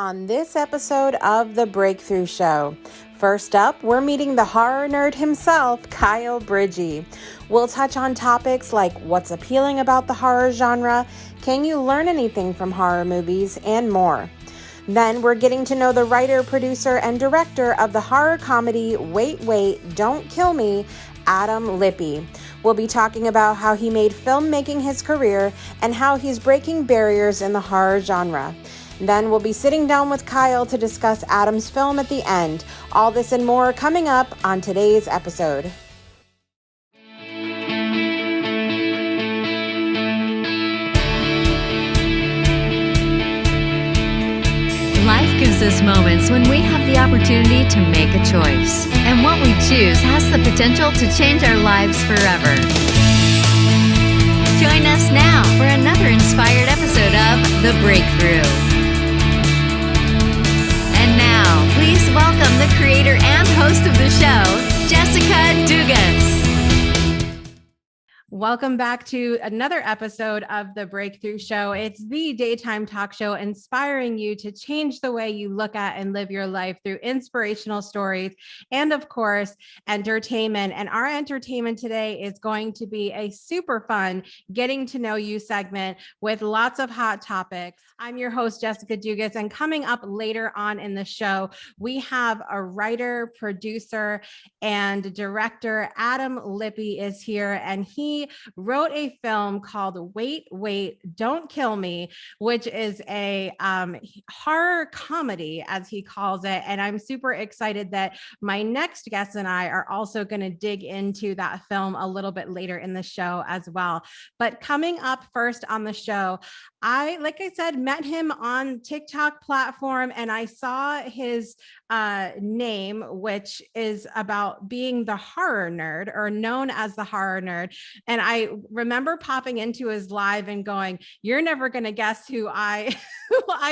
on this episode of The Breakthrough Show. First up, we're meeting the horror nerd himself, Kyle Bridschge. We'll touch on topics like what's appealing about the horror genre, can you learn anything from horror movies, and more. Then we're getting to know the writer, producer, and director of the horror comedy Wait, Wait, Don't Kill Me, Adam Lippe. We'll be talking about how he made filmmaking his career and how he's breaking barriers in the horror genre. Then we'll be sitting down with Kyle to discuss Adam's film at the end. All this and more coming up on today's episode. Life gives us moments when we have the opportunity to make a choice. And what we choose has the potential to change our lives forever. Join us now for another inspired episode of The Breakthrough. And now, please welcome the creator and host of the show, Jessica Dugas. Welcome back to another episode of The Breakthrough Show. It's the daytime talk show inspiring you to change the way you look at and live your life through inspirational stories and, of course, entertainment. And our entertainment today is going to be a super fun getting to know you segment with lots of hot topics. I'm your host, Jessica Dugas, and coming up later on in the show, we have a writer, producer, and director. Adam Lippe is here, and he wrote a film called Wait, Wait, Don't Kill Me, which is a horror comedy, as he calls it. And I'm super excited that my next guest and I are also going to dig into that film a little bit later in the show as well. But coming up first on the show, like I said, met him on TikTok platform, and I saw his name, which is about being the horror nerd, or known as the horror nerd. And I remember popping into his live and going, "You're never going to guess who I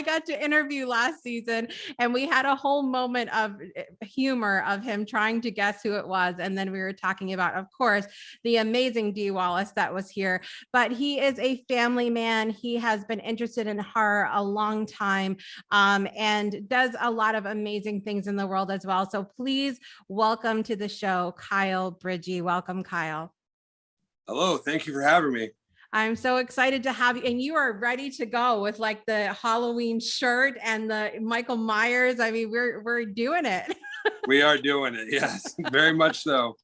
got to interview last season." And we had a whole moment of humor of him trying to guess who it was. And then we were talking about, of course, the amazing Dee Wallace that was here. But he is a family man. He has been interested in horror a long time, and does a lot of amazing things in the world as well. So please welcome to the show, Kyle Bridschge. Welcome, Kyle. Hello, thank you for having me. I'm so excited to have you. And you are ready to go with like the Halloween shirt and the Michael Myers. I mean, we're doing it. We are doing it. Yes, very much so.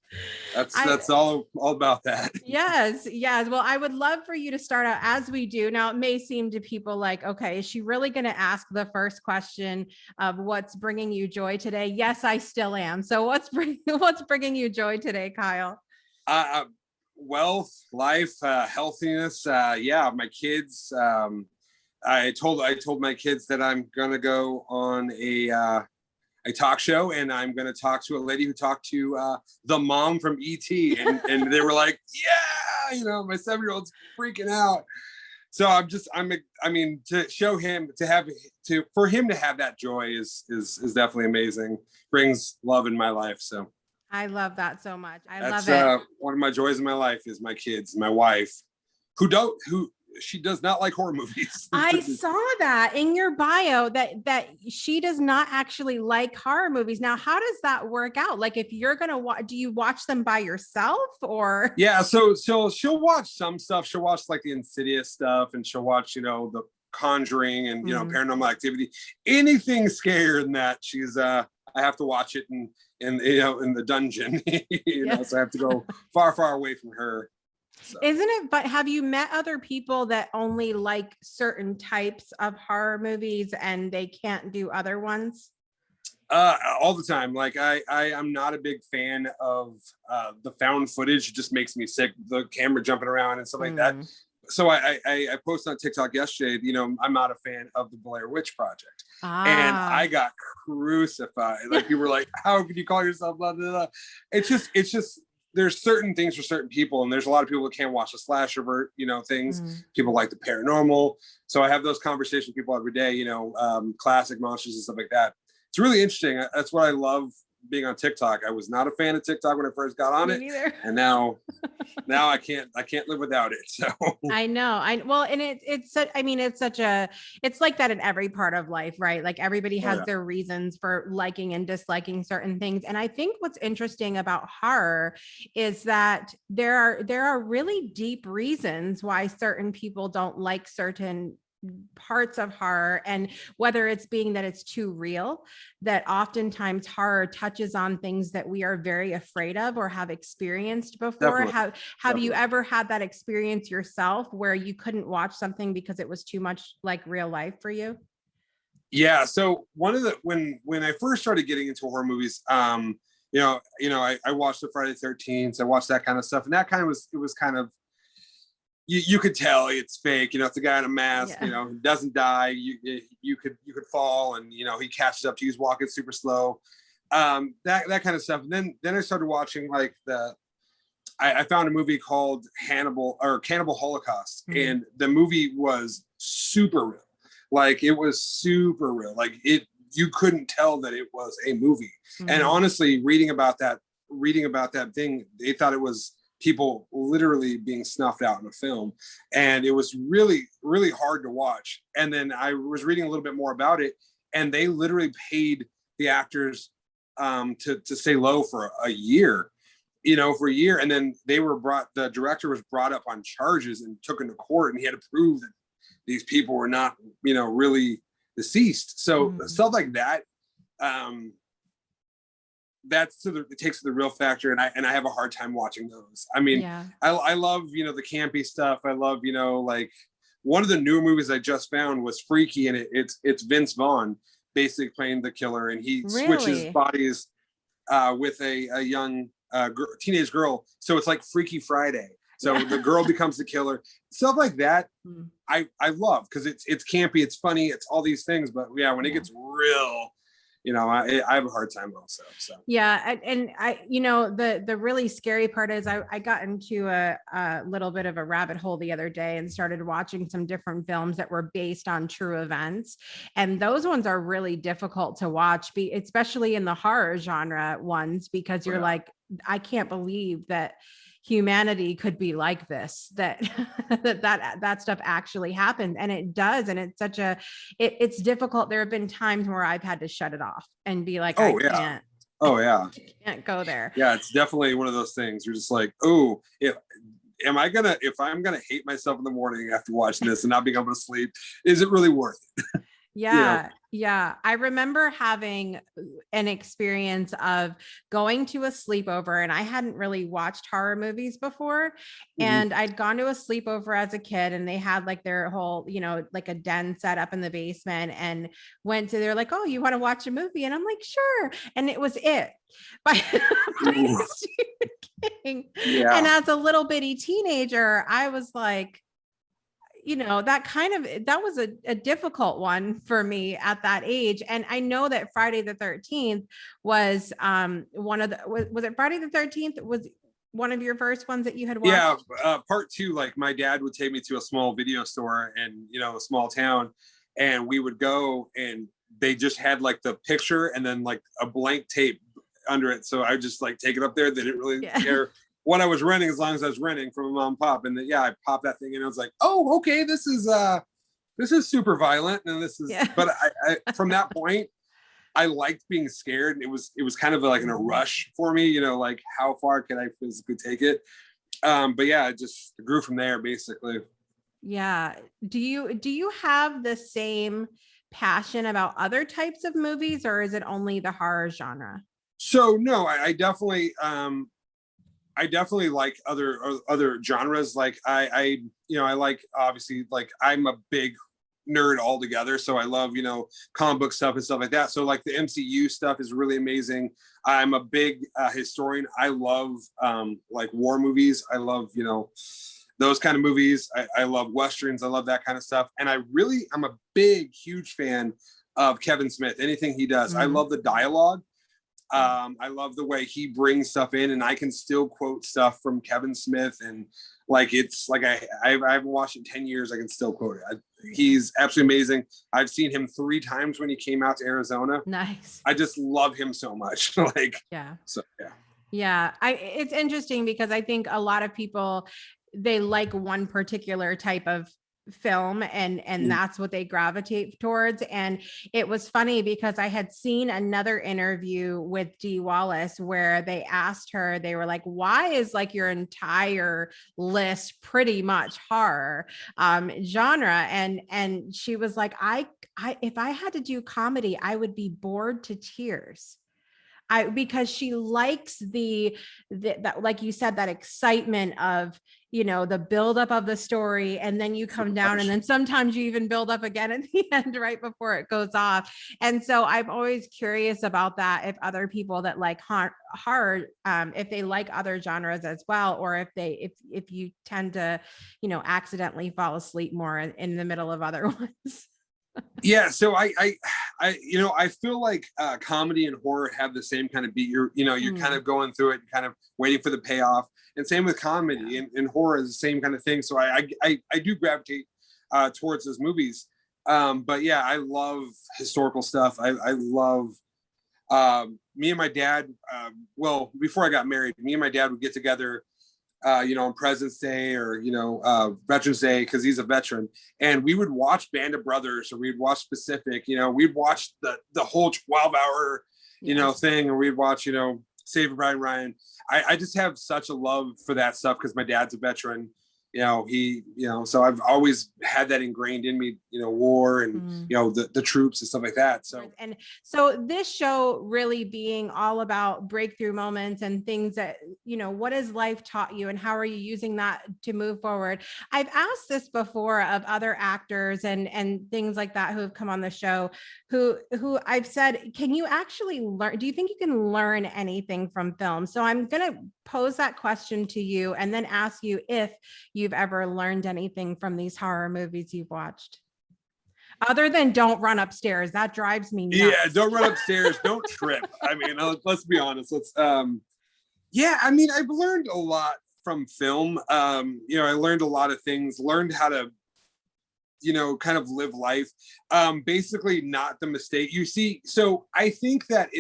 That's all about that. Yes. Well, I would love for you to start out as we do. Now, it may seem to people like, okay, is she really going to ask the first question of what's bringing you joy today? Yes, I still am. So what's bringing you joy today, Kyle? Wealth, life, healthiness. My kids. I told my kids that I'm gonna go on a talk show, and I'm gonna talk to a lady who talked to the mom from ET, and they were like, yeah, my 7-year-old's freaking out. So to show him, for him to have that joy is definitely amazing. Brings love in my life. So I love that so much. Love it. One of my joys in my life is my kids, my wife, who she does not like horror movies. I saw that in your bio that she does not actually like horror movies. Now, how does that work out? Like, if you're going to do you watch them by yourself, or? Yeah. So she'll watch some stuff. She'll watch like the Insidious stuff, and she'll watch, the Conjuring and, Paranormal Activity, anything scarier than that. She's, I have to watch it in the dungeon, so I have to go far, far away from her. So. Isn't it? But have you met other people that only like certain types of horror movies and they can't do other ones? All the time. Like I am not a big fan of the found footage. It just makes me sick. The camera jumping around and stuff like that. So I posted on TikTok yesterday, I'm not a fan of the Blair Witch Project. And I got crucified. Like, people were like, how could you call yourself blah, blah, blah. It's just, there's certain things for certain people. And there's a lot of people that can't watch the slasher, things. People like the paranormal. So I have those conversations with people every day, classic monsters and stuff like that. It's really interesting. That's what I love being on TikTok. I was not a fan of TikTok when I first got on Me it, neither. and now I can't live without it. So I know. And it's such, I mean, it's like that in every part of life, right? Like everybody has their reasons for liking and disliking certain things. And I think what's interesting about horror is that there are really deep reasons why certain people don't like certain parts of horror, and whether it's being that it's too real, that oftentimes horror touches on things that we are very afraid of or have experienced before. Have you ever had that experience yourself where you couldn't watch something because it was too much like real life for you? Yeah. So one of the when I first started getting into horror movies, I watched the Friday the 13th. I watched that kind of stuff, and that kind of was kind of, you could tell it's fake. It's a guy in a mask. Yeah. Doesn't die. You could fall, and he catches up to you. He's walking super slow. That kind of stuff. And then I started watching like I found a movie called Cannibal Holocaust, and the movie was super real. Like it was super real. Like you couldn't tell that it was a movie. And honestly, reading about that thing, they thought it was people literally being snuffed out in a film, and it was really, really hard to watch. And then I was reading a little bit more about it, and they literally paid the actors to stay low for a year, and then the director was brought up on charges and took into court, and he had to prove that these people were not, really deceased. So stuff like that, it takes the real factor, and I have a hard time watching those. I mean, I love, the campy stuff. I love, like one of the newer movies I just found was Freaky, and it's Vince Vaughn basically playing the killer, and he switches bodies with a young teenage girl. So it's like Freaky Friday. So the girl becomes the killer. Stuff like that, I love, because it's campy, it's funny, it's all these things. But when it gets real, I have a hard time also. So and I the really scary part is I got into a little bit of a rabbit hole the other day and started watching some different films that were based on true events, and those ones are really difficult to watch, especially in the horror genre ones, because you're like, I can't believe that humanity could be like this, that stuff actually happened, and it does. And it's it's difficult. There have been times where I've had to shut it off and be like, I can't go there. Yeah, it's definitely one of those things. You're just like, oh, if I'm gonna hate myself in the morning after watching this and not being able to sleep, is it really worth it? Yeah. I remember having an experience of going to a sleepover, and I hadn't really watched horror movies before. And I'd gone to a sleepover as a kid, and they had like their whole, like a den set up in the basement, and they're like, oh, you want to watch a movie? And I'm like, sure. And it was It by Stephen King. Yeah. And as a little bitty teenager, I was like, that was a difficult one for me at that age. And I know that Friday the 13th was was it Friday the 13th was one of your first ones that you had watched? Yeah, part two, like my dad would take me to a small video store in, a small town, and we would go, and they just had like the picture and then like a blank tape under it. So I would just like take it up there. They didn't really care what I was renting, as long as I was renting from a mom and pop. And I popped that thing in, and I was like, oh, okay, this is super violent. And this is, but I from that point, I liked being scared. And it was kind of like in a rush for me, like how far can I physically take it? But it just grew from there basically. Yeah. Do you have the same passion about other types of movies, or is it only the horror genre? So no, I definitely like other genres. Like I like, obviously, like I'm a big nerd altogether, so I love comic book stuff and stuff like that. So like the MCU stuff is really amazing. I'm a big historian. I love like war movies. I love those kind of movies. I love westerns. I love that kind of stuff. And I'm a huge fan of Kevin Smith. Anything he does, I love the dialogue. I love the way he brings stuff in, and I can still quote stuff from Kevin Smith, and like it's like I haven't watched it in 10 years. I can still quote it. He's absolutely amazing. I've seen him 3 times when he came out to Arizona. Nice. I just love him so much. Like, yeah. So yeah. Yeah. It's interesting because I think a lot of people, they like one particular type of film and that's what they gravitate towards. And it was funny because I had seen another interview with Dee Wallace where they asked her, they were like, why is like your entire list pretty much horror genre? And she was like, I if I had to do comedy, I would be bored to tears. Because she likes that, like you said, that excitement of, you know, the buildup of the story, and then you come down, and then sometimes you even build up again at the end right before it goes off. And so I'm always curious about that, if other people that like horror, if they like other genres as well, or if you tend to, you know, accidentally fall asleep more in the middle of other ones. Yeah, so I you know, I feel like comedy and horror have the same kind of beat. You're kind of going through it, kind of waiting for the payoff, and same with comedy and horror is the same kind of thing. So I do gravitate towards those movies. But yeah, I love historical stuff. I love me and my dad. Well, before I got married, me and my dad would get together, you know, on President's Day or, you know, Veterans Day, because he's a veteran. And we would watch Band of Brothers, or we'd watch Pacific, you know, we'd watch the whole 12-hour, you know, thing, or we'd watch, you know, Saving Private Ryan. I just have such a love for that stuff because my dad's a veteran. You know, so I've always had that ingrained in me, you know, war and, you know, the troops and stuff like that. And so this show really being all about breakthrough moments and things that, you know, what has life taught you and how are you using that to move forward? I've asked this before of other actors and things like that who have come on the show, who I've said, can you actually learn? Do you think you can learn anything from film? So I'm going to pose that question to you and then ask you if you've ever learned anything from these horror movies you've watched, other than don't run upstairs. That drives me nuts. Yeah, don't run upstairs. Don't trip. I mean, let's be honest. Yeah, I mean, I've learned a lot from film. You know, I learned a lot of things, learned how to, you know, kind of live life. Basically not the mistake you see. So I think that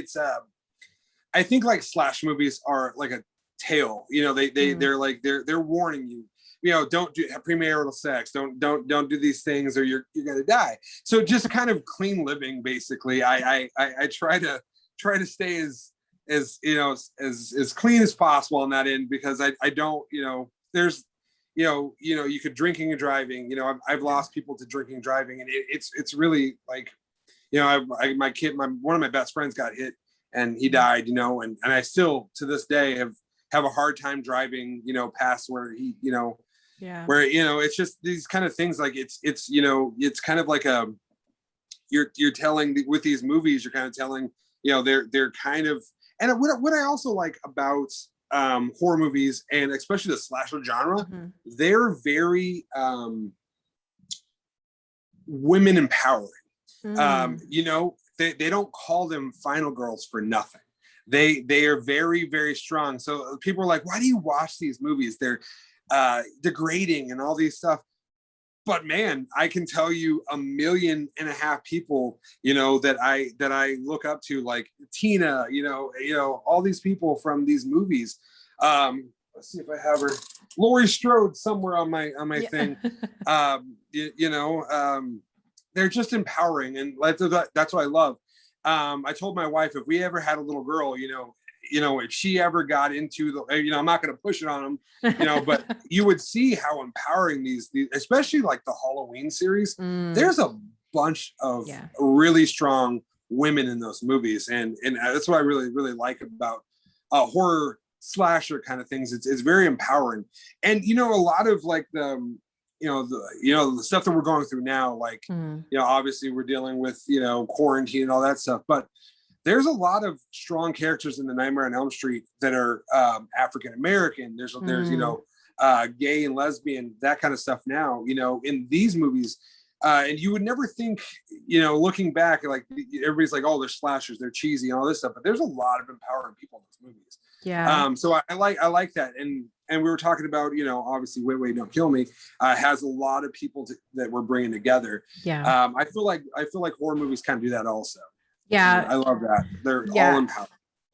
I think like slash movies are like a tale, you know, they're like, they're warning you, you know, don't do premarital sex, don't do these things or you're gonna die. So just kind of clean living, basically. I try to stay as you know, as clean as possible on that end, because I don't, you know, there's, you know, you could drinking and driving, you know, I've lost people to drinking and driving, and it's really like, you know, one of my best friends got hit and he died, you know, and I still to this day have a hard time driving, you know, past where he, you know, where, you know, it's just these kind of things. Like it's, you know, it's kind of like you're telling with these movies, you're kind of telling, you know, they're kind of, and what I also like about horror movies, and especially the slasher genre, they're very women empowering. You know, they don't call them final girls for nothing. They are very, very strong. So people are like, why do you watch these movies? They're degrading and all these stuff. But man, I can tell you 1.5 million people, you know, that I look up to, like Tina, you know, all these people from these movies. Let's see if I have her. Laurie Strode somewhere on my thing. You know, they're just empowering, and that's what I love. I told my wife, if we ever had a little girl, you know, if she ever got into the, you know, I'm not going to push it on them, you know, but you would see how empowering these especially like the Halloween series. There's a bunch of really strong women in those movies, and that's what I really, really like about horror slasher kind of things. It's very empowering, and you know, a lot of like the the stuff that we're going through now, like you know, obviously we're dealing with, you know, quarantine and all that stuff, but there's a lot of strong characters in the Nightmare on Elm Street that are African American. There's you know, gay and lesbian, that kind of stuff now, you know, in these movies. And you would never think, you know, looking back, like everybody's like, oh, they're slashers, they're cheesy and all this stuff, but there's a lot of empowering people in those movies. Yeah. So I like that. And we were talking about, you know, obviously Wait, Wait, Don't Kill Me has a lot of people that we're bringing together. Yeah. I feel like horror movies kind of do that also. Yeah. I love that. They're all empowering.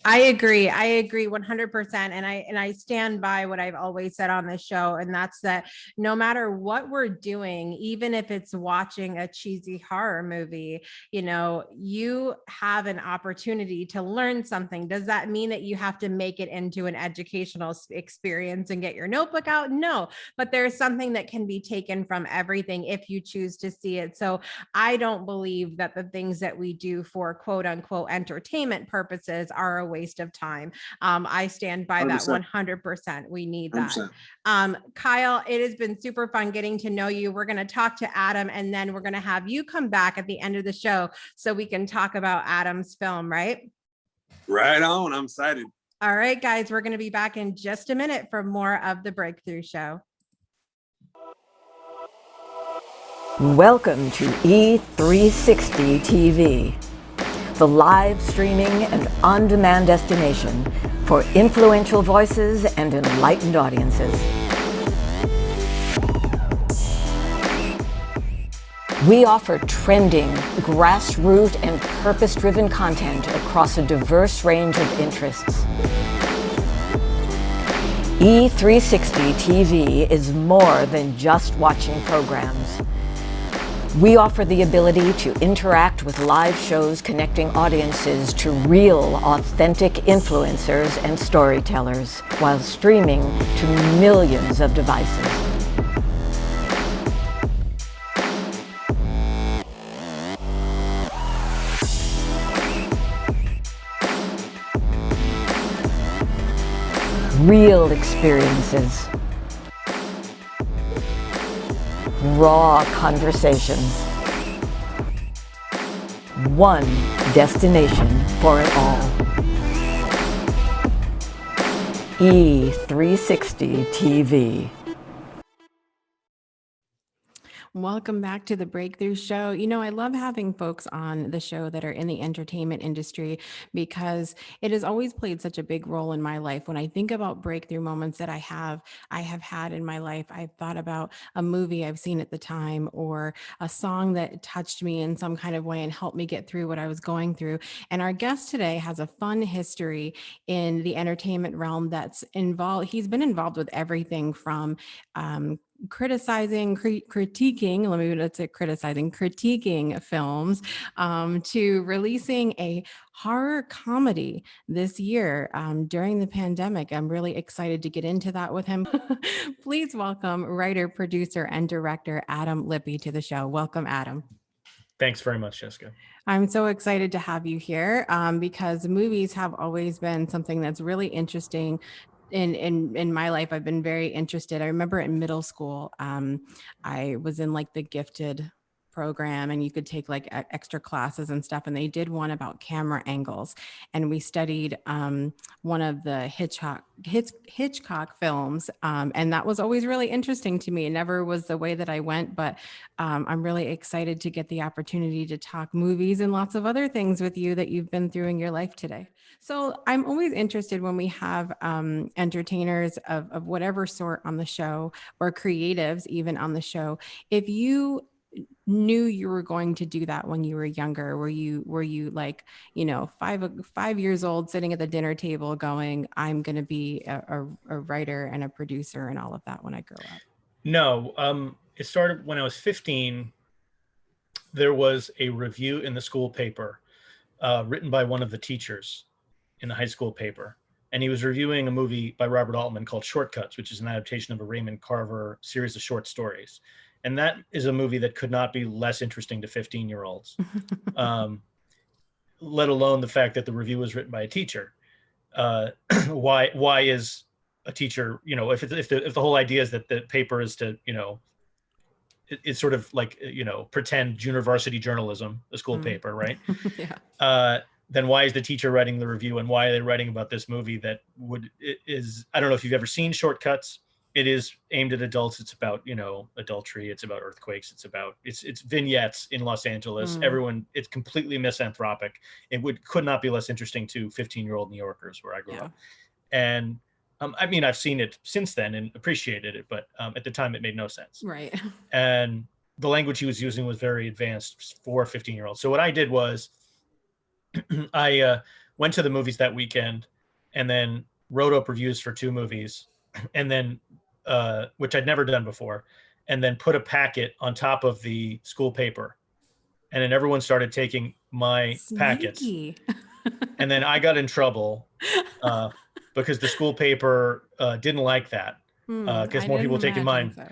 I agree 100%. And I stand by what I've always said on this show. And that's that no matter what we're doing, even if it's watching a cheesy horror movie, you know, you have an opportunity to learn something. Does that mean that you have to make it into an educational experience and get your notebook out? No, but there's something that can be taken from everything if you choose to see it. So I don't believe that the things that we do for quote unquote entertainment purposes are a waste of time. I stand by 100%. That 100%. We need that. 100%. Kyle, it has been super fun getting to know you. We're going to talk to Adam, and then we're going to have you come back at the end of the show so we can talk about Adam's film, right? Right on. I'm excited. All right, guys, we're going to be back in just a minute for more of the Breakthrough Show. Welcome to E360 TV, the live streaming and on-demand destination for influential voices and enlightened audiences. We offer trending, grassroots, and purpose-driven content across a diverse range of interests. E360 TV is more than just watching programs. We offer the ability to interact with live shows connecting audiences to real, authentic influencers and storytellers while streaming to millions of devices. Real experiences. Raw conversations. One destination for it all. E360 TV. Welcome back to the Breakthrough Show. You know, I love having folks on the show that are in the entertainment industry because it has always played such a big role in my life. When I think about breakthrough moments that I have had in my life, I've thought about a movie I've seen at the time or a song that touched me in some kind of way and helped me get through what I was going through. And our guest today has a fun history in the entertainment realm that's involved. He's been involved with everything from critiquing films to releasing a horror comedy this year during the pandemic. I'm really excited to get into that with him. Please welcome writer, producer, and director Adam Lippe to the show. Welcome, Adam. Thanks very much, Jessica. I'm so excited to have you here because movies have always been something that's really interesting. In my life, I've been very interested. I remember in middle school, I was in like the gifted program and you could take like extra classes and stuff. And they did one about camera angles. And we studied one of the Hitchcock films. And that was always really interesting to me. It never was the way that I went, but I'm really excited to get the opportunity to talk movies and lots of other things with you that you've been through in your life today. So I'm always interested when we have entertainers of whatever sort on the show or creatives even on the show. If you knew you were going to do that when you were younger, were you like, you know, 5 years old sitting at the dinner table going, I'm going to be a writer and a producer and all of that when I grow up? No, it started when I was 15. There was a review in the school paper written by one of the teachers in the high school paper. And he was reviewing a movie by Robert Altman called Shortcuts, which is an adaptation of a Raymond Carver series of short stories. And that is a movie that could not be less interesting to 15-year-olds, let alone the fact that the review was written by a teacher. Why is a teacher, you know, if the whole idea is that the paper is to, you know, it's sort of like, you know, pretend university journalism, the school paper, right? Yeah. Then why is the teacher writing the review and why are they writing about this movie that is, I don't know if you've ever seen Shortcuts. it is aimed at adults. It's about, adultery. It's about earthquakes. It's vignettes in Los Angeles. Everyone, it's completely misanthropic. Could not be less interesting to 15-year-old New Yorkers where I grew up. And I've seen it since then and appreciated it, but at the time it made no sense. Right. And the language he was using was very advanced for 15-year-olds. So what I did was I went to the movies that weekend and then wrote up reviews for 2 movies, and then which I'd never done before, and then put a packet on top of the school paper, and then everyone started taking my packets, and then I got in trouble because the school paper didn't like that, because more people taking mine. So.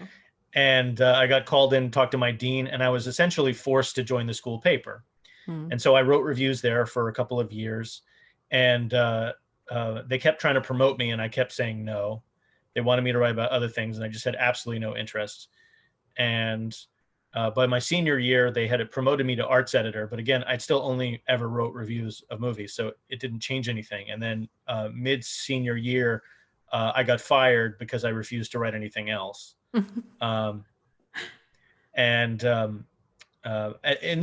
And I got called in, talked to my dean, and I was essentially forced to join the school paper. And so I wrote reviews there for a couple of years, and they kept trying to promote me, and I kept saying no. They wanted me to write about other things, and I just had absolutely no interest. And by my senior year, they had promoted me to arts editor. But again, I'd still only ever wrote reviews of movies, so it didn't change anything. And then mid-senior year, I got fired because I refused to write anything else. In the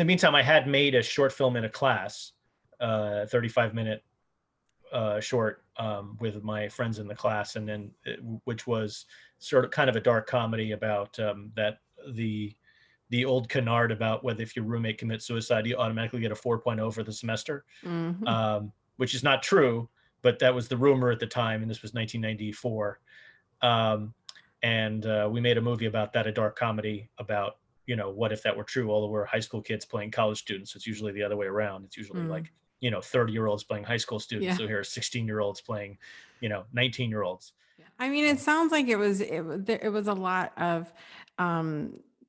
meantime, I had made a short film in a class, 35-minute short with my friends in the class, and then which was sort of kind of a dark comedy about that the old canard about whether if your roommate commits suicide, you automatically get a 4.0 for the semester, which is not true, but that was the rumor at the time, and this was 1994. And we made a movie about that, a dark comedy about, what if that were true? Although we're high school kids playing college students, it's usually the other way around. It's usually like, 30-year-olds playing high school students. So here are 16-year-olds playing, 19-year-olds. I mean, it sounds like it was a lot of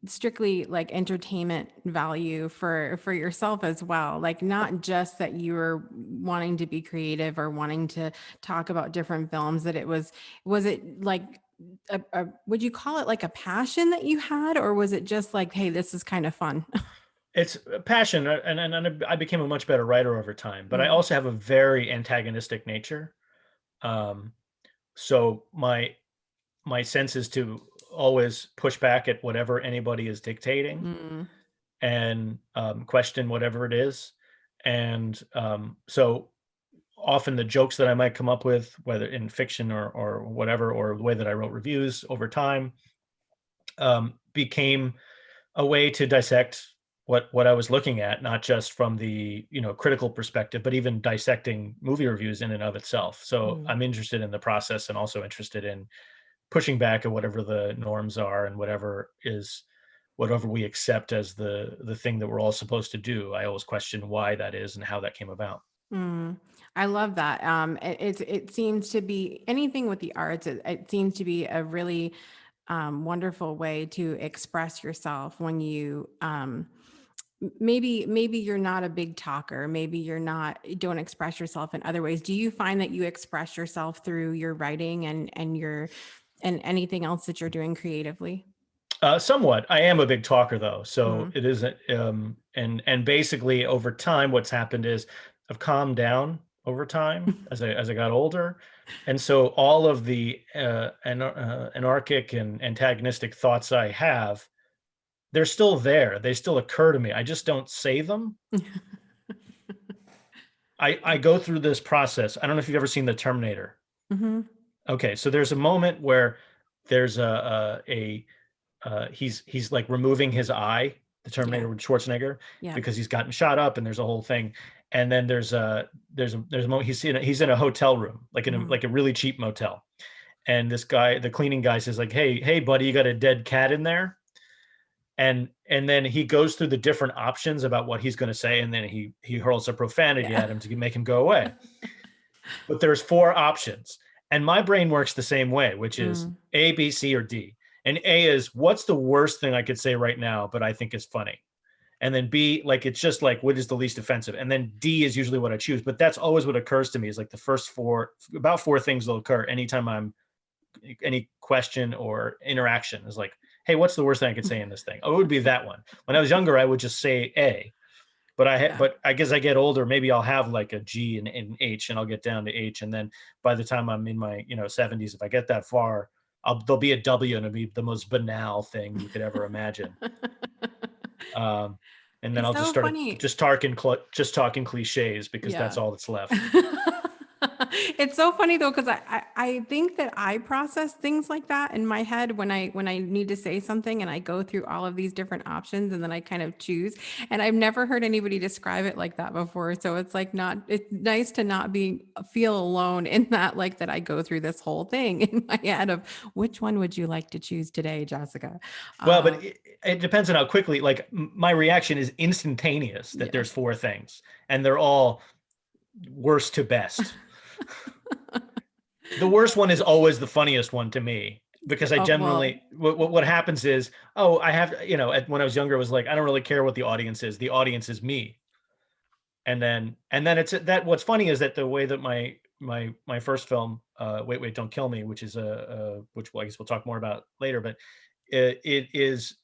strictly like entertainment value for yourself as well. Like not just that you were wanting to be creative or wanting to talk about different films, that was it like would you call it like a passion that you had, or was it just like, hey, this is kind of fun? It's a passion, and I became a much better writer over time, but I also have a very antagonistic nature. So my sense is to always push back at whatever anybody is dictating and question whatever it is. And so often the jokes that I might come up with, whether in fiction or whatever, or the way that I wrote reviews over time, became a way to dissect what I was looking at, not just from the, critical perspective, but even dissecting movie reviews in and of itself. So I'm interested in the process and also interested in pushing back at whatever the norms are and whatever we accept as the thing that we're all supposed to do. I always question why that is and how that came about. I love that. It seems to be anything with the arts. It seems to be a really wonderful way to express yourself when you maybe you're not a big talker. Maybe you don't express yourself in other ways. Do you find that you express yourself through your writing and anything else that you're doing creatively? Somewhat. I am a big talker though. So it isn't, and basically over time, what's happened is I've calmed down over time as I got older. And so all of the anarchic and antagonistic thoughts I have, they're still there. They still occur to me. I just don't say them. I go through this process. I don't know if you've ever seen The Terminator. Okay. So there's a moment where there's he's like removing his eye, the Terminator with Schwarzenegger, because he's gotten shot up, and there's a whole thing. And then there's a moment he's in a hotel room, like in like a really cheap motel. And this guy, the cleaning guy, says like, hey buddy, you got a dead cat in there? And then he goes through the different options about what he's going to say, and then he hurls a profanity at him to make him go away. But there's 4 options, and my brain works the same way, which is A, B, C, or D. And A is, what's the worst thing I could say right now, but I think is funny? And then B, like, it's just like, what is the least offensive? And then D is usually what I choose. But that's always what occurs to me, is like the first 4 things will occur anytime any question or interaction is like, hey, what's the worst thing I could say in this thing? Oh, it would be that one. When I was younger, I would just say A. But but I guess I get older, maybe I'll have like a G and H, and I'll get down to H. And then by the time I'm in my 70s, if I get that far, there'll be a W and it'll be the most banal thing you could ever imagine. And then It's I'll just so start funny. just talking cliches because that's all that's left. It's so funny though, because I think that I process things like that in my head when I need to say something, and I go through all of these different options and then I kind of choose. And I've never heard anybody describe it like that before. So it's like it's nice to not feel alone in that, like that I go through this whole thing in my head of which one would you like to choose today, Jessica? Well, but it depends on how quickly, like my reaction is instantaneous that there's 4 things and they're all worst to best. The worst one is always the funniest one to me, because I generally, what happens is, I have, when I was younger, it was like, I don't really care what the audience is. The audience is me. And then it's that, what's funny is that the way that my first film, Wait, Don't Kill Me, which is which I guess we'll talk more about later, but it is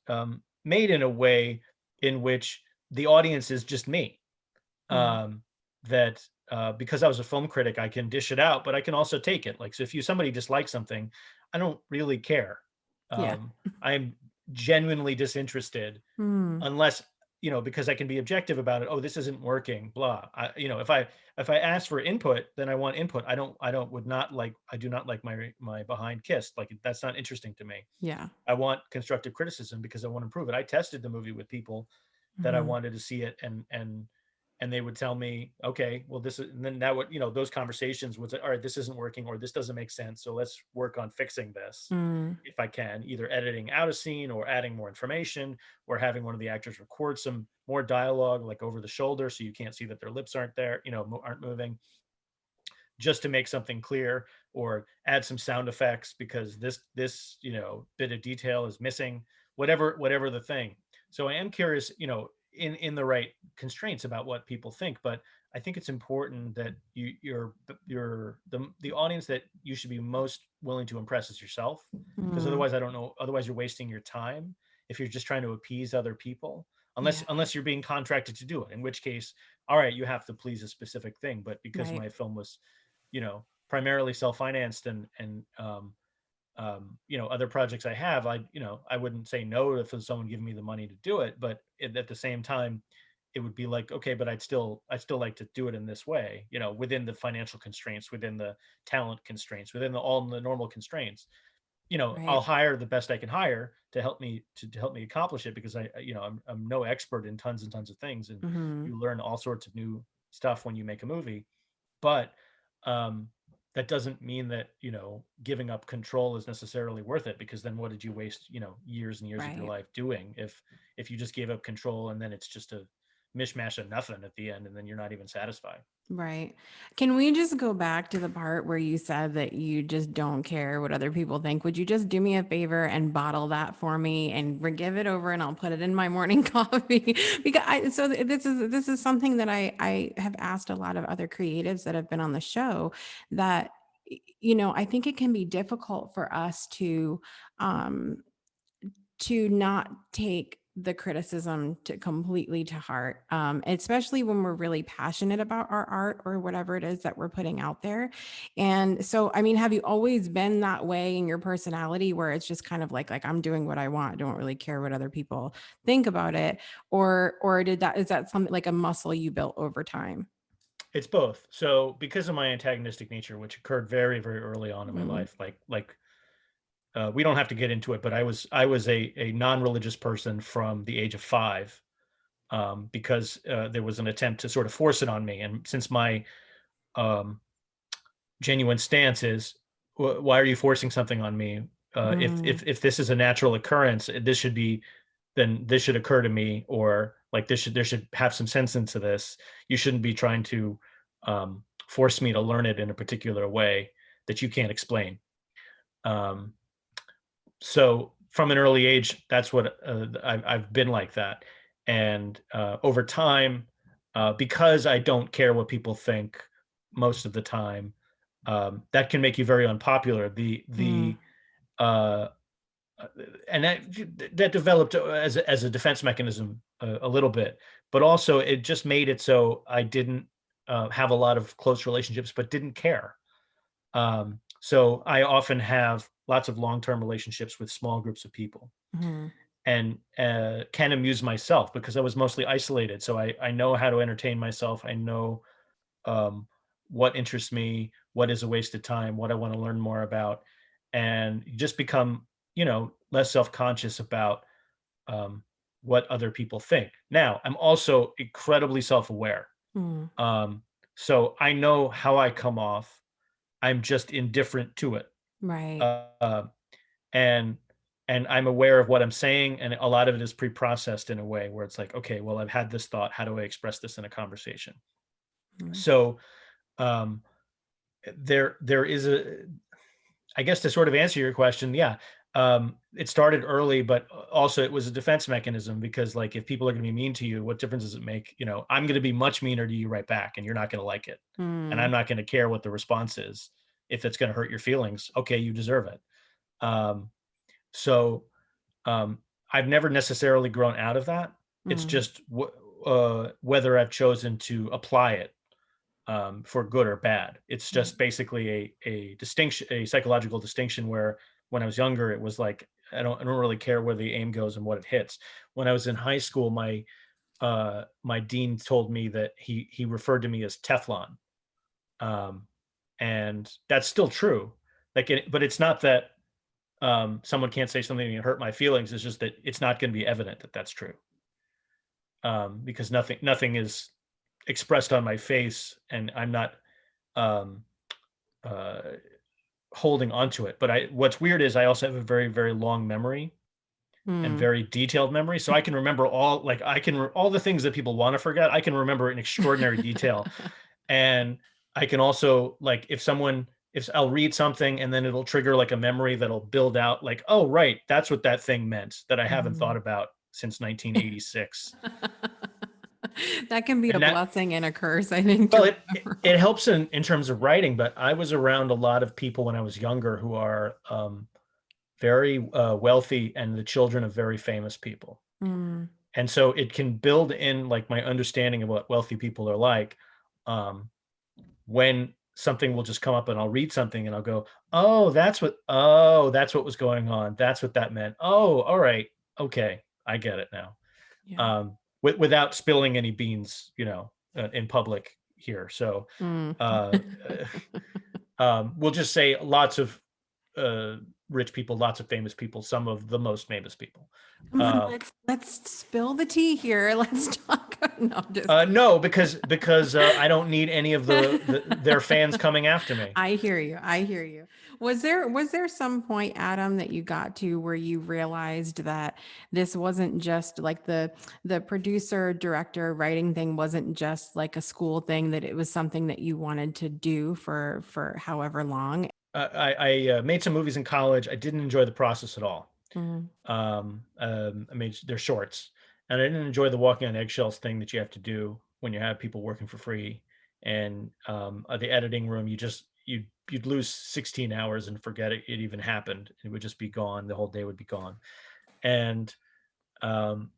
made in a way in which the audience is just me. That because I was a film critic, I can dish it out, but I can also take it. Like, so if somebody dislikes something, I don't really care. I'm genuinely disinterested, unless, because I can be objective about it. Oh, this isn't working, blah. If I ask for input, then I want input. I do not like my behind kissed. Like, that's not interesting to me. Yeah. I want constructive criticism because I want to improve it. I tested the movie with people that I wanted to see it, and they would tell me, okay, well, this is, and then that would, those conversations would say, all right, this isn't working, or this doesn't make sense. So let's work on fixing this. If I can, either editing out a scene or adding more information, or having one of the actors record some more dialogue, like over the shoulder, so you can't see that their lips aren't there, aren't moving, just to make something clear, or add some sound effects because this bit of detail is missing, whatever the thing. So I am curious, in the right constraints about what people think, but I think it's important that you're the audience that you should be most willing to impress is yourself, because otherwise you're wasting your time if you're just trying to appease other people, unless you're being contracted to do it, in which case, all right, you have to please a specific thing. But because my film was primarily self-financed and other projects I have, I wouldn't say no to someone giving me the money to do it, but at the same time, it would be like, okay, but I'd still like to do it in this way, within the financial constraints, within the talent constraints, within all the normal constraints. I'll hire the best I can hire to help me accomplish it, because I'm no expert in tons and tons of things, and you learn all sorts of new stuff when you make a movie. But that doesn't mean that, giving up control is necessarily worth it, because then what did you waste, years and years of your life doing if you just gave up control and then it's just a mishmash of nothing at the end, and then you're not even satisfied. Right. Can we just go back to the part where you said that you just don't care what other people think? Would you just do me a favor and bottle that for me and give it over, and I'll put it in my morning coffee? Because this is something that I have asked a lot of other creatives that have been on the show, that I think it can be difficult for us to not take the criticism completely to heart, especially when we're really passionate about our art or whatever it is that we're putting out there. And so, I mean, have you always been that way in your personality, where it's just kind of like I'm doing what I want, I don't really care what other people think about it? Or is that something like a muscle you built over time? It's both. So because of my antagonistic nature, which occurred very, very early on in my life, we don't have to get into it, but I was a non-religious person from the age of 5, because there was an attempt to sort of force it on me. And since my genuine stance is, why are you forcing something on me? If this is a natural occurrence, this should occur to me, or like there should have some sense into this. You shouldn't be trying to force me to learn it in a particular way that you can't explain. So from an early age, that's what I've been like that. And over time, because I don't care what people think most of the time, that can make you very unpopular. And that developed as a defense mechanism a little bit, but also it just made it so I didn't have a lot of close relationships, but didn't care. So I often have lots of long-term relationships with small groups of people, Mhm. and can amuse myself because I was mostly isolated. So I know how to entertain myself. I know um, what interests me, what is a waste of time, what I want to learn more about, and you just become, less self-conscious about um, what other people think. Now, I'm also incredibly self-aware. Mm. Um, so I know how I come off. I'm just indifferent to it. Right. Uh, and I'm aware of what I'm saying, and a lot of it is pre-processed in a way where it's like, okay, well, I've had this thought. How do I express this in a conversation? Mm. So um, there is a, I guess, to sort of answer your question, yeah, it started early, but also it was a defense mechanism because, like, if people are going to be mean to you, what difference does it make? I'm going to be much meaner to you right back, and you're not going to like it, and I'm Mm. not going to care what the response is. If it's going to hurt your feelings, okay, you deserve it. Um, so um, I've never necessarily grown out of that. It's Mm. just whether I've chosen to apply it for good or bad. It's Mm. just basically a distinction, a psychological distinction where when I was younger, it was like, I don't really care where the aim goes and what it hits. When I was in high school, my dean told me that he referred to me as Teflon. Um, and that's still true. But it's not that someone can't say something and hurt my feelings. It's just that it's not going to be evident that that's true. Because nothing is expressed on my face, and I'm not um, uh, holding onto it. But what's weird is I also have a very, very long memory and Mm. very detailed memory. So I can remember all the things that people want to forget. I can remember in extraordinary detail. And I can also, like, if I'll read something and then it'll trigger like a memory that'll build out, like, oh, right, that's what that thing meant that I haven't thought Mhm. about since 1986. That can be a And that, blessing and a curse, I think, well, to it remember. it helps in terms of writing, but I was around a lot of people when I was younger who are very wealthy and the children of very famous people. Mm. And so it can build in, like, my understanding of what wealthy people are like, um, when something will just come up and I'll read something and I'll go, that's what was going on. That's what that meant. Oh, all right. Okay. I get it now. Yeah. Without spilling any beans, in public here. So, Mm. uh, we'll just say lots of uh, rich people, lots of famous people, some of the most famous people. Come on, Uh, let's spill the tea here. Let's talk. No, I'm just no, because I don't need any of their fans coming after me. I hear you. I hear you. Was there some point, Adam, that you got to where you realized that this wasn't just like the producer, director, writing thing wasn't just like a school thing, that it was something that you wanted to do for however long? I made some movies in college. I didn't enjoy the process at all. Mm. I made their shorts, and I didn't enjoy the walking on eggshells thing that you have to do when you have people working for free. And the editing room, you'd lose 16 hours and forget it even happened. It would just be gone. The whole day would be gone. And um,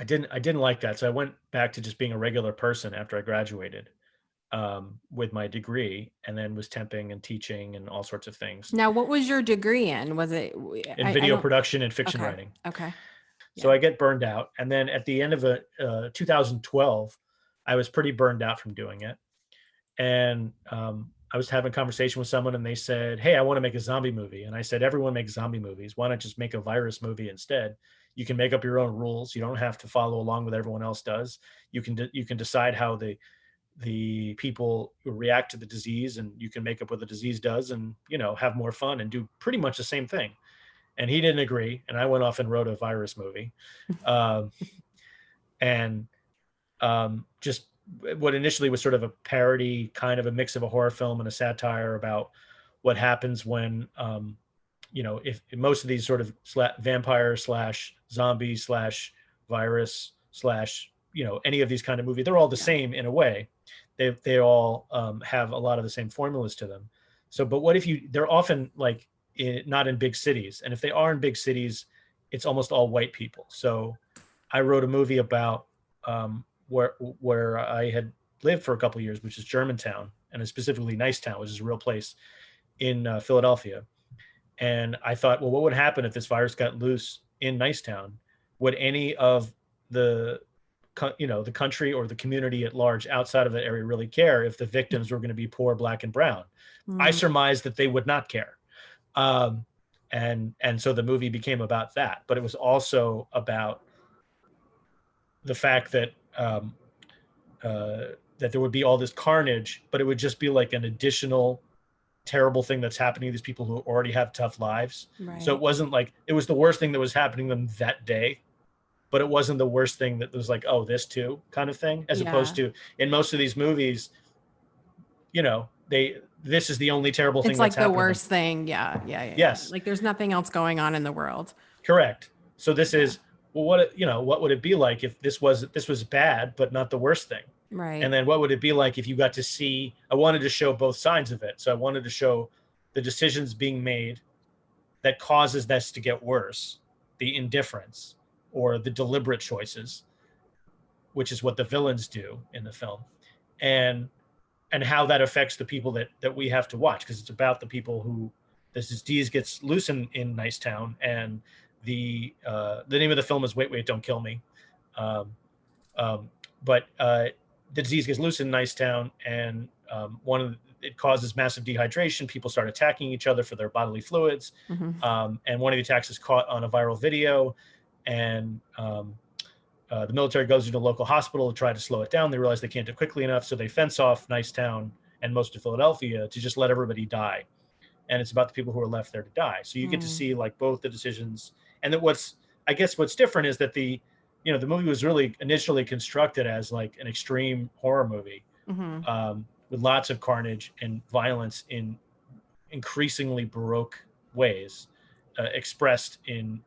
I didn't like that. So I went back to just being a regular person after I graduated with my degree, and then was temping and teaching and all sorts of things Now, what was your degree in? Was it? in I video don't. production and fiction Okay. writing. Okay. So Yeah. I get burned out. And then at the end of 2012, I was pretty burned out from doing it. And I was having a conversation with someone and they said, hey, I want to make a zombie movie. And I said, everyone makes zombie movies. Why not just make a virus movie instead? You can make up your own rules. You don't have to follow along with everyone else does. You can decide how the people react to the disease, and you can make up what the disease does, and have more fun and do pretty much the same thing. And he didn't agree, and I went off and wrote a virus movie. Um, and just what initially was sort of a parody, kind of a mix of a horror film and a satire about what happens when if most of these sort of vampire slash zombie slash virus slash any of these kind of movies, they're all the Yeah. same in a way. They all have a lot of the same formulas to them. So, but what if they're often like not in big cities, and if they are in big cities, it's almost all white people. So I wrote a movie about where I had lived for a couple of years, which is Germantown, and specifically Nicetown, which is a real place. in Philadelphia. And I thought, well, what would happen if this virus got loose in Nicetown? Would any of the the country or the community at large outside of that area really care if the victims were going to be poor, black, and brown? I surmised that they would not care. And so the movie became about that, but it was also about the fact that that there would be all this carnage, but it would just be like an additional terrible thing that's happening to these people who already have tough lives. Right. So it wasn't like it was the worst thing that was happening to them that day, but it wasn't the worst thing that was like, oh, this too kind of thing, as opposed to in most of these movies, this is the only terrible thing it's like that's the worst thing. Yeah. Yes. Like there's nothing else going on in the world. Correct. So this is, well, what would it be like if this was bad, but not the worst thing? Right. And then what would it be like if you got to see, I wanted to show both sides of it. So I wanted to show the decisions being made that causes this to get worse, the indifference or the deliberate choices, which is what the villains do in the film, and how that affects the people that we have to watch, because it's about the people who this disease gets loose in Nicetown. And the name of the film is Wait, Don't Kill Me. But the disease gets loose in Nicetown, and it causes massive dehydration. People start attacking each other for their bodily fluids. And one of the attacks is caught on a viral video, and the military goes into a local hospital to try to slow it down. They realize they can't do it quickly enough, so they fence off Nicetown and most of Philadelphia to just let everybody die. And it's about the people who are left there to die. So you get to see like both the decisions. And that what's different is that the movie was really initially constructed as like an extreme horror movie, with lots of carnage and violence in increasingly baroque ways, expressed in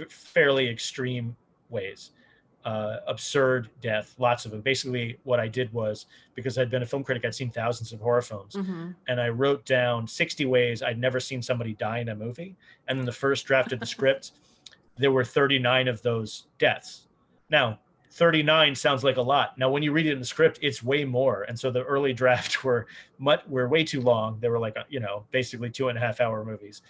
fairly extreme ways. Absurd death, lots of them. Basically, what I did was, because I'd been a film critic, I'd seen thousands of horror films, and I wrote down 60 ways I'd never seen somebody die in a movie. And in the first draft of the script, there were 39 of those deaths. Now, 39 sounds like a lot. Now, when you read it in the script, it's way more. And so the early drafts were way too long. They were like, basically 2.5 hour movies.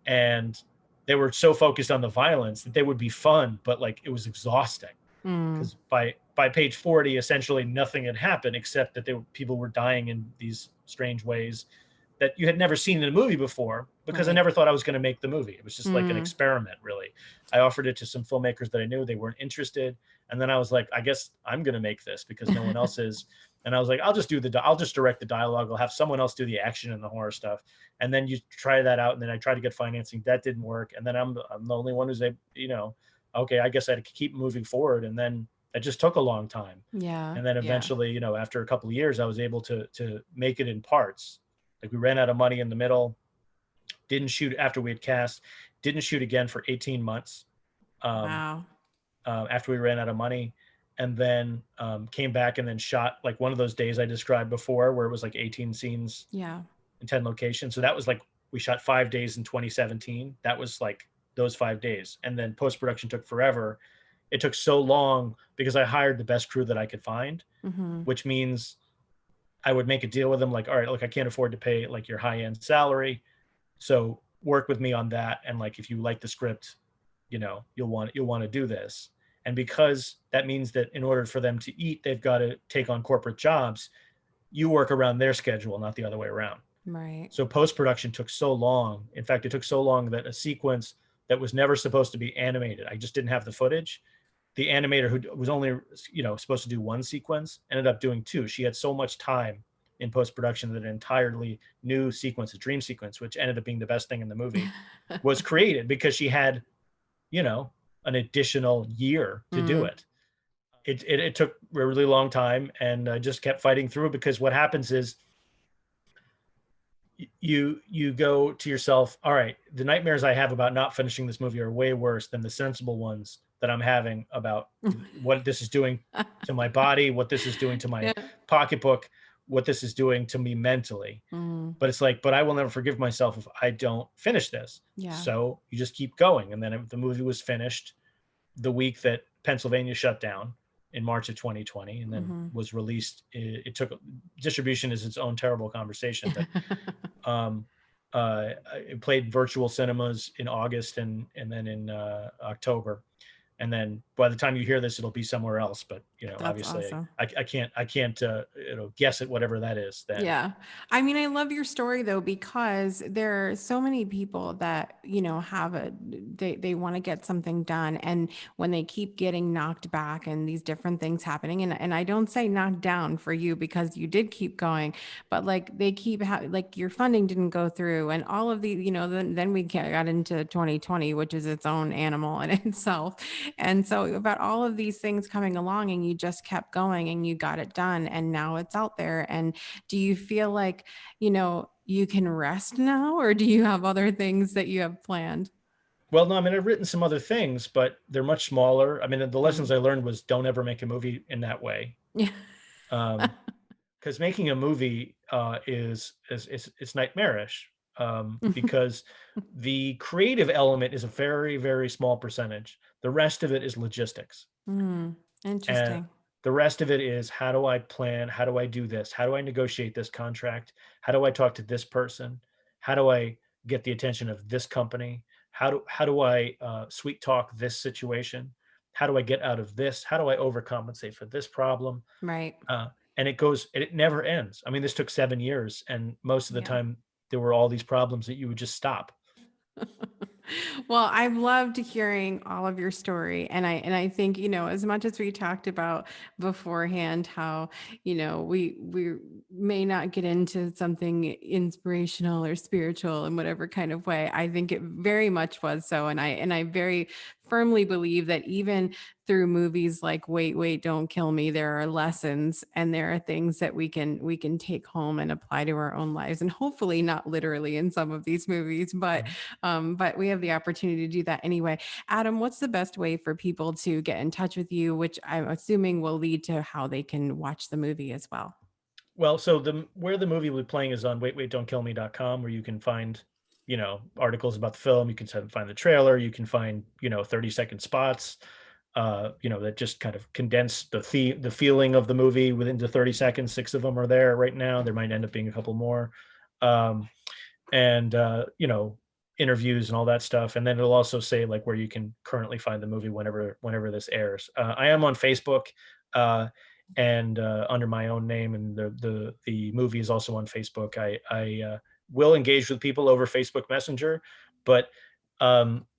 And they were so focused on the violence that they would be fun, but like it was exhausting, because by page 40, essentially nothing had happened except that people were dying in these strange ways that you had never seen in a movie before, because I never thought I was going to make the movie. It was just like an experiment, really. I offered it to some filmmakers that I knew. They weren't interested. And then I was like, I guess I'm going to make this because no one else is. And I was like, I'll just direct the dialogue. I'll have someone else do the action and the horror stuff. And then you try that out. And then I tried to get financing. That didn't work. And then I'm the only one who's okay, I guess I had to keep moving forward. And then it just took a long time. Yeah. And then eventually, after a couple of years, I was able to make it in parts. Like we ran out of money in the middle, didn't shoot after we had cast, didn't shoot again for 18 months. Wow. After we ran out of money, and then came back and then shot like one of those days I described before, where it was like 18 scenes in 10 locations. So that was like, we shot 5 days in 2017. That was like those 5 days. And then post-production took forever. It took so long because I hired the best crew that I could find, which means I would make a deal with them. Like, all right, look, I can't afford to pay like your high-end salary, so work with me on that. And like, if you like the script, you'll want to do this. And because that means that in order for them to eat, they've got to take on corporate jobs. You work around their schedule, not the other way around. Right. So post-production took so long. In fact, it took so long that a sequence that was never supposed to be animated, I just didn't have the footage. The animator, who was only, supposed to do one sequence, ended up doing two. She had so much time in post-production that an entirely new sequence, a dream sequence, which ended up being the best thing in the movie, was created because she had, an additional year to do it. It took a really long time, and I just kept fighting through, because what happens is you go to yourself, all right, the nightmares I have about not finishing this movie are way worse than the sensible ones that I'm having about what this is doing to my body, what this is doing to my pocketbook, what this is doing to me mentally. But it's like, but I will never forgive myself if I don't finish this. So you just keep going. And then the movie was finished the week that Pennsylvania shut down. in March of 2020, and then Mm-hmm. was released. It took distribution is its own terrible conversation, but it played virtual cinemas in August and then in October. And then by the time you hear this, it'll be somewhere else. But That's obviously, awesome. I can't guess at whatever that is. Then Yeah. I mean, I love your story though, because there are so many people that, have they want to get something done. And when they keep getting knocked back and these different things happening, and I don't say knocked down for you because you did keep going, but like they keep like your funding didn't go through and all of the, then we got into 2020, which is its own animal in itself. And so about all of these things coming along and you just kept going and you got it done and now it's out there. And do you feel like, you can rest now, or do you have other things that you have planned? well, no, I mean, I've written some other things, but they're much smaller. I mean, the lessons Mm. I learned was don't ever make a movie in that way. Yeah. Because making a movie is it's nightmarish, because the creative element is a very, very small percentage. The rest of it is logistics. And Interesting. the rest of it is, how do I plan? How do I do this? How do I negotiate this contract? How do I talk to this person? How do I get the attention of this company? How do I sweet talk this situation? How do I get out of this? How do I overcompensate for this problem? Right. And it never ends. I mean, this took 7 years, and most of the Yeah. time there were all these problems that you would just stop. Well, I've loved hearing all of your story. And I think, as much as we talked about beforehand, how, we may not get into something inspirational or spiritual in whatever kind of way, I think it very much was so. And I very firmly believe that even through movies like Wait, Don't Kill Me, there are lessons and there are things that we can take home and apply to our own lives. And hopefully not literally in some of these movies, but we have the opportunity to do that anyway. Adam, what's the best way for people to get in touch with you, which I'm assuming will lead to how they can watch the movie as well? Well, so where the movie will be playing is on waitwaitdon'tkillme.com, where you can find, articles about the film. You can find the trailer. You can find, 30-second spots, that just kind of condense the feeling of the movie within the 30 seconds. 6 of them are there right now. There might end up being a couple more. And interviews and all that stuff. And then it'll also say like where you can currently find the movie whenever this airs. I am on Facebook, and under my own name, and the movie is also on Facebook. I will engage with people over Facebook Messenger, but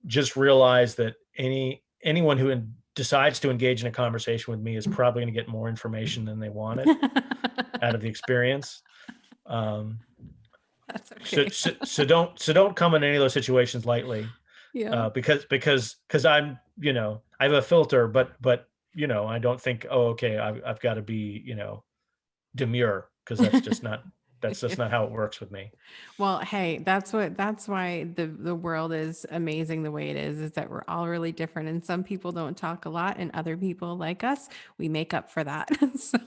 just realize that anyone who decides to engage in a conversation with me is probably going to get more information than they wanted out of the experience. That's okay. So don't come in any of those situations lightly. Yeah. Because I'm, I have a filter, but I don't think, oh, okay, I've got to be, demure, because that's just not how it works with me. Well, hey, that's why the world is amazing the way it is that we're all really different. And some people don't talk a lot and other people like us, we make up for that. So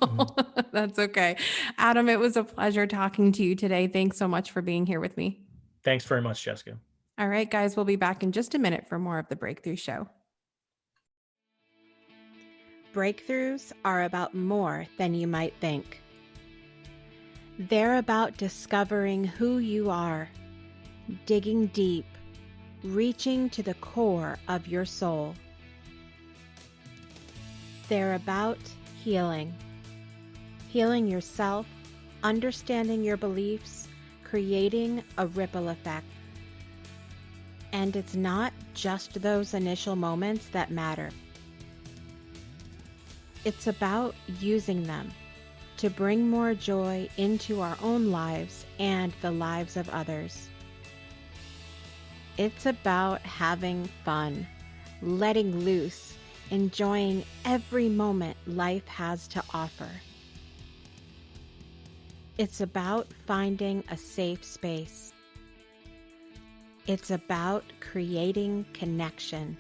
that's okay. Adam, it was a pleasure talking to you today. Thanks so much for being here with me. Thanks very much, Jessica. All right, guys, we'll be back in just a minute for more of the Breakthrough Show. Breakthroughs are about more than you might think. They're about discovering who you are, digging deep, reaching to the core of your soul. They're about healing yourself, understanding your beliefs, creating a ripple effect. And it's not just those initial moments that matter. It's about using them to bring more joy into our own lives and the lives of others. It's about having fun, letting loose, enjoying every moment life has to offer. It's about finding a safe space. It's about creating connection.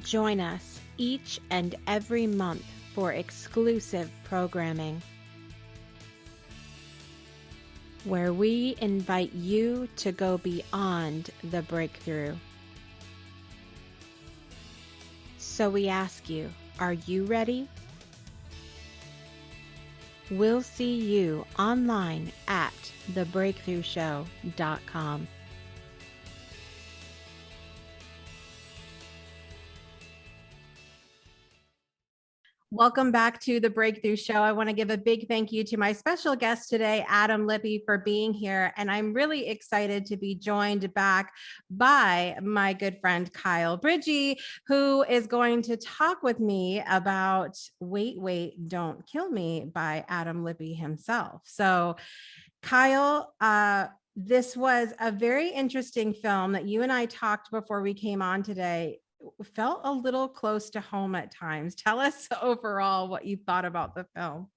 Join us each and every month for exclusive programming. where we invite you to go beyond the breakthrough. So we ask you, are you ready? We'll see you online at thebreakthroughshow.com. Welcome back to the Breakthrough Show. I want to give a big thank you to my special guest today, Adam Lippe, for being here. And I'm really excited to be joined back by my good friend, Kyle Bridschge, who is going to talk with me about Wait, Wait, Don't Kill Me by Adam Lippe himself. So Kyle, this was a very interesting film that you and I talked before we came on today. Felt a little close to home at times. Tell us overall what you thought about the film.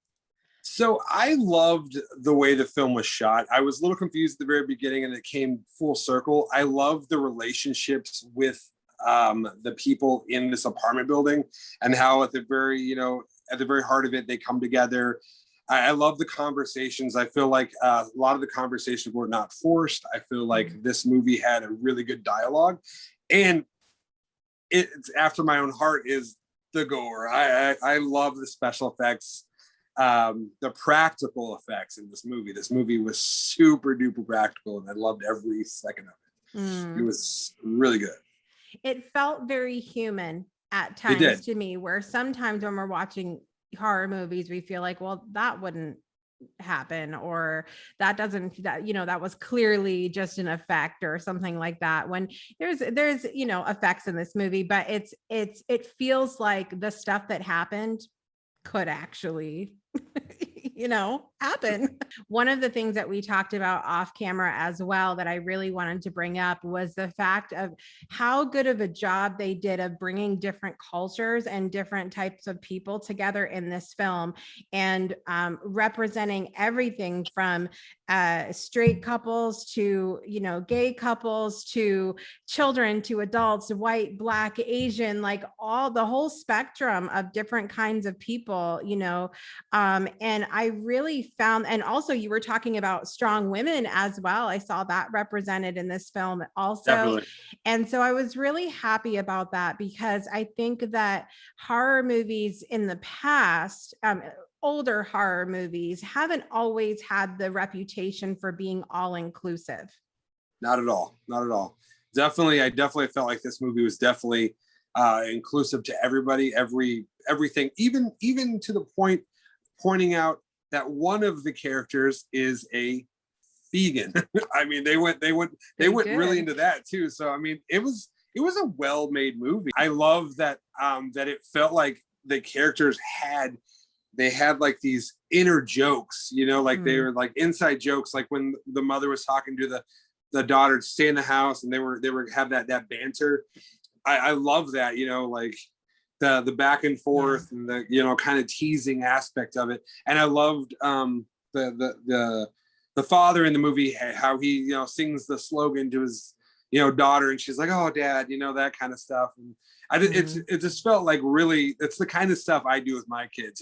So I loved the way the film was shot. I was a little confused at the very beginning and it came full circle. I love the relationships with the people in this apartment building and how at the very heart of it, they come together. I love the conversations. I feel like a lot of the conversations were not forced. I feel like this movie had a really good dialogue, and it's after my own heart is the gore. I love the special effects, the practical effects in this movie. This movie was super duper practical, and I loved every second of it. It was really good. It felt very human at times to me, where sometimes when we're watching horror movies, we feel like, well, that wouldn't happen, or that was clearly just an effect or something like that, when there's effects in this movie, but it feels like the stuff that happened could actually happen. One of the things that we talked about off camera as well that I really wanted to bring up was the fact of how good of a job they did of bringing different cultures and different types of people together in this film, and representing everything from straight couples to gay couples to children to adults, white, black, Asian, like the whole spectrum of different kinds of people, and I really found, and also you were talking about strong women as well. I saw that represented in this film also. Definitely. And so I was really happy about that, because I think that horror movies in the past, older horror movies, haven't always had the reputation for being all inclusive. Not at all. Not at all. I definitely felt like this movie was definitely inclusive to everybody, everything, even to the point pointing out that one of the characters is a vegan. I mean, they went really into that too. So I mean, it was a well-made movie. I love that that it felt like the characters had like these inner jokes, like they were like inside jokes, like when the mother was talking to the daughter to stay in the house, and they were have that banter. I love that, like the back and forth and the kind of teasing aspect of it. And I loved the father in the movie, how he sings the slogan to his daughter, and she's like, "Oh, Dad," that kind of stuff. And it just felt like really, it's the kind of stuff I do with my kids.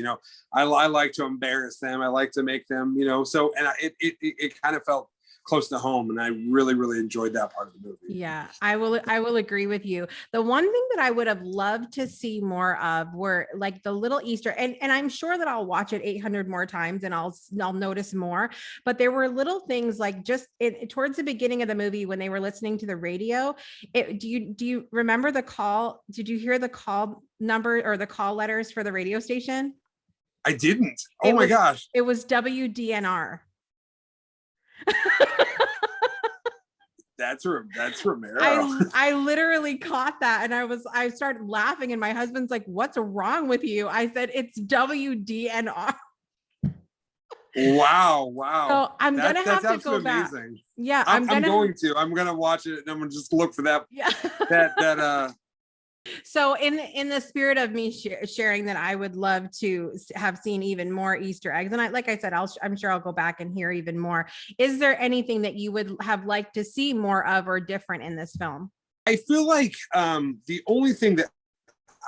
I like to embarrass them. I like to make them, so, and it kind of felt close to home, and I really, really enjoyed that part of the movie. Yeah, I will agree with you. The one thing that I would have loved to see more of were like the little Easter, and I'm sure that I'll watch it 800 more times and I'll notice more, but there were little things like just towards the beginning of the movie when they were listening to the radio. Do you remember the call? Did you hear the call number or the call letters for the radio station? I didn't. Oh my gosh. It was WDNR. That's Romero. I literally caught that, and I started laughing, and my husband's like, "What's wrong with you?" I said, "It's WDNR." Wow. So I'm gonna have to go back. Amazing. Yeah, I'm going to. I'm gonna watch it, and I'm gonna just look for that. Yeah. that. So in the spirit of me sharing that, I would love to have seen even more Easter eggs. And like I said, I'm sure I'll go back and hear even more. Is there anything that you would have liked to see more of or different in this film? I feel like the only thing that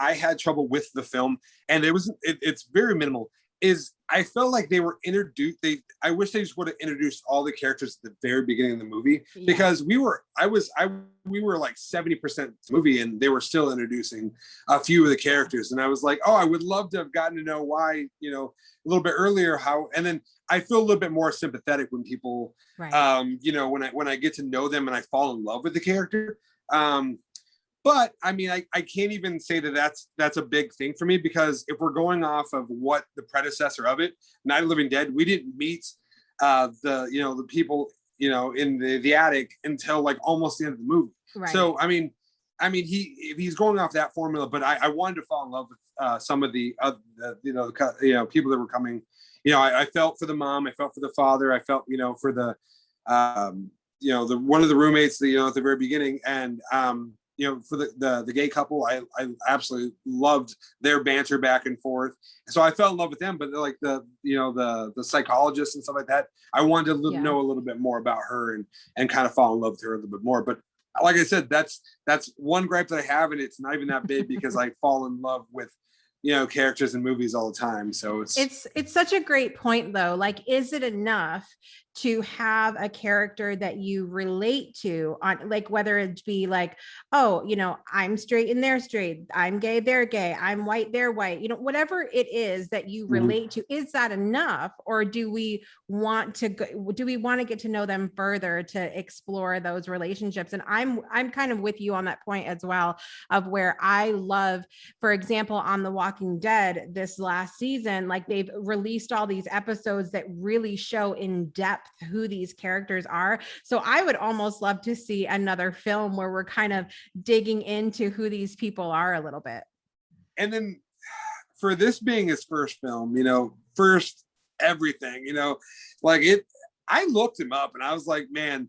I had trouble with the film, and it's very minimal, is I felt like they were introduced. I wish they just would have introduced all the characters at the very beginning of the movie, because we were like 70% movie and they were still introducing a few of the characters. And I was like, oh, I would love to have gotten to know why, you know, a little bit earlier how, and then I feel a little bit more sympathetic when people, you know, when I get to know them and I fall in love with the character. But I mean, I can't even say that that's a big thing for me, because if we're going off of what the predecessor of it, Night of the Living Dead, we didn't meet the people, you know, in the attic until like almost the end of the movie. Right. So I mean, if he's going off that formula, but I wanted to fall in love with some of the people that were coming. You know, I felt for the mom, I felt for the father, I felt, you know, for the the one of the roommates, you know, at the very beginning, and you know, for the gay couple, I absolutely loved their banter back and forth. So I fell in love with them, but like the psychologist and stuff like that, I wanted to know a little bit more about her and kind of fall in love with her a little bit more. But like I said, that's one gripe that I have, and it's not even that big because I fall in love with, you know, characters in movies all the time. So it's such a great point though. Like, is it enough to have a character that you relate to on, like, whether it be like, oh, you know, I'm straight and they're straight, I'm gay, they're gay, I'm white, they're white, you know, whatever it is that you relate to, is that enough? Or do we want to get to know them further to explore those relationships? And I'm kind of with you on that point as well, of where I love, for example, on The Walking Dead this last season, like they've released all these episodes that really show in depth who these characters are. So I would almost love to see another film where we're kind of digging into who these people are a little bit. And then for this being his first film, you know, first everything, you know, like I looked him up and I was like, man,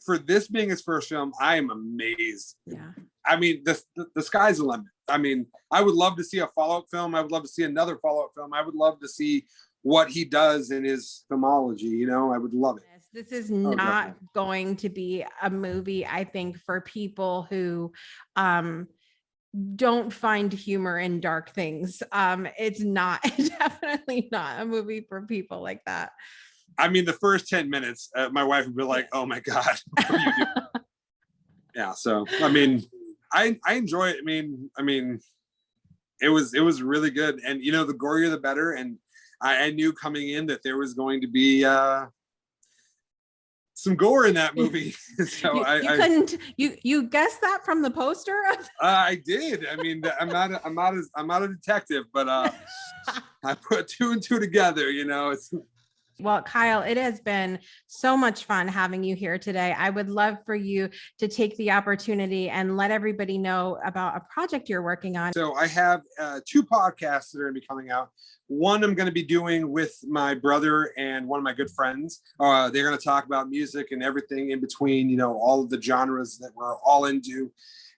for this being his first film, I am amazed. Yeah. I mean, the sky's the limit. I mean, I would love to see a follow-up film. I would love to see another follow-up film. I would love to see what he does in his filmology, you know, I would love it. This is not going to be a movie, I think, for people who don't find humor in dark things. It's definitely not a movie for people like that. I mean, the first 10 minutes, my wife would be like, oh my God, what are you doing? Yeah. So, I mean, I enjoy it. I mean, it was really good. And, you know, the gorier, the better. And I knew coming in that there was going to be some gore in that movie. So you guessed that from the poster? I did. I mean, I'm not a detective, but I put two and two together, you know. Well, Kyle, it has been so much fun having you here today. I would love for you to take the opportunity and let everybody know about a project you're working on. So I have 2 podcasts that are going to be coming out. One I'm going to be doing with my brother and one of my good friends. They're going to talk about music and everything in between, you know, all of the genres that we're all into.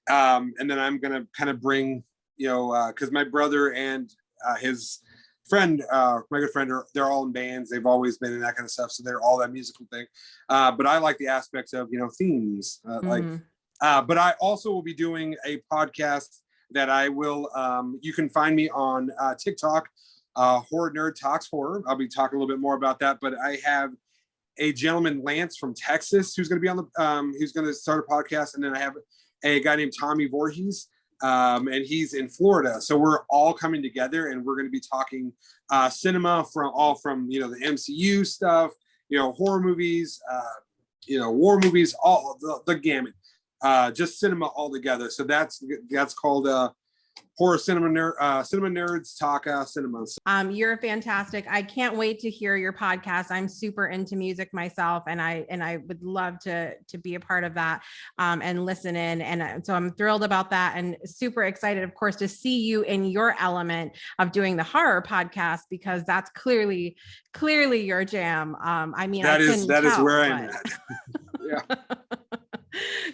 And then I'm going to kind of bring, you know, because my brother and his friend, my good friend, they're all in bands. They've always been in that kind of stuff. So they're all that musical thing. But I like the aspects of, you know, themes. But I also will be doing a podcast that I will, you can find me on TikTok, Horror Nerd Talks Horror. I'll be talking a little bit more about that. But I have a gentleman, Lance from Texas, who's going to be on the, who's going to start a podcast. And then I have a guy named Tommy Voorhees. And he's in Florida. So we're all coming together and we're going to be talking cinema from, you know, the MCU stuff, you know, horror movies, you know, war movies, all the gamut, just cinema all together. So that's called Horror Cinema Nerds Talk Cinema. You're fantastic. I can't wait to hear your podcast. I'm super into music myself, and I would love to be a part of that and listen in. And so I'm thrilled about that, and super excited, of course, to see you in your element of doing the horror podcast, because that's clearly your jam. I mean, that is where I'm at. Yeah.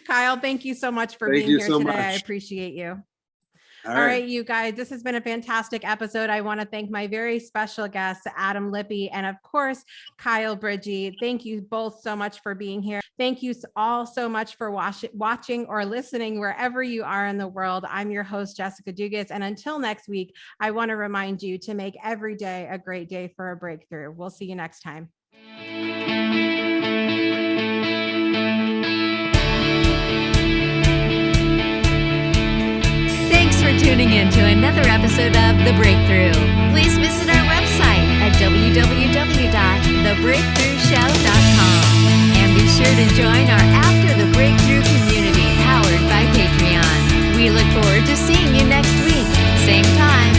Kyle, thank you so much for being here today. I appreciate you. All right, you guys, this has been a fantastic episode. I want to thank my very special guests, Adam Lippe, and of course, Kyle Bridschge. Thank you both so much for being here. Thank you all so much for watching or listening wherever you are in the world. I'm your host, Jessica Dugas. And until next week, I want to remind you to make every day a great day for a breakthrough. We'll see you next time. Thanks for tuning in to another episode of The Breakthrough. Please visit our website at www.thebreakthroughshow.com and be sure to join our After the Breakthrough community powered by Patreon. We look forward to seeing you next week, same time,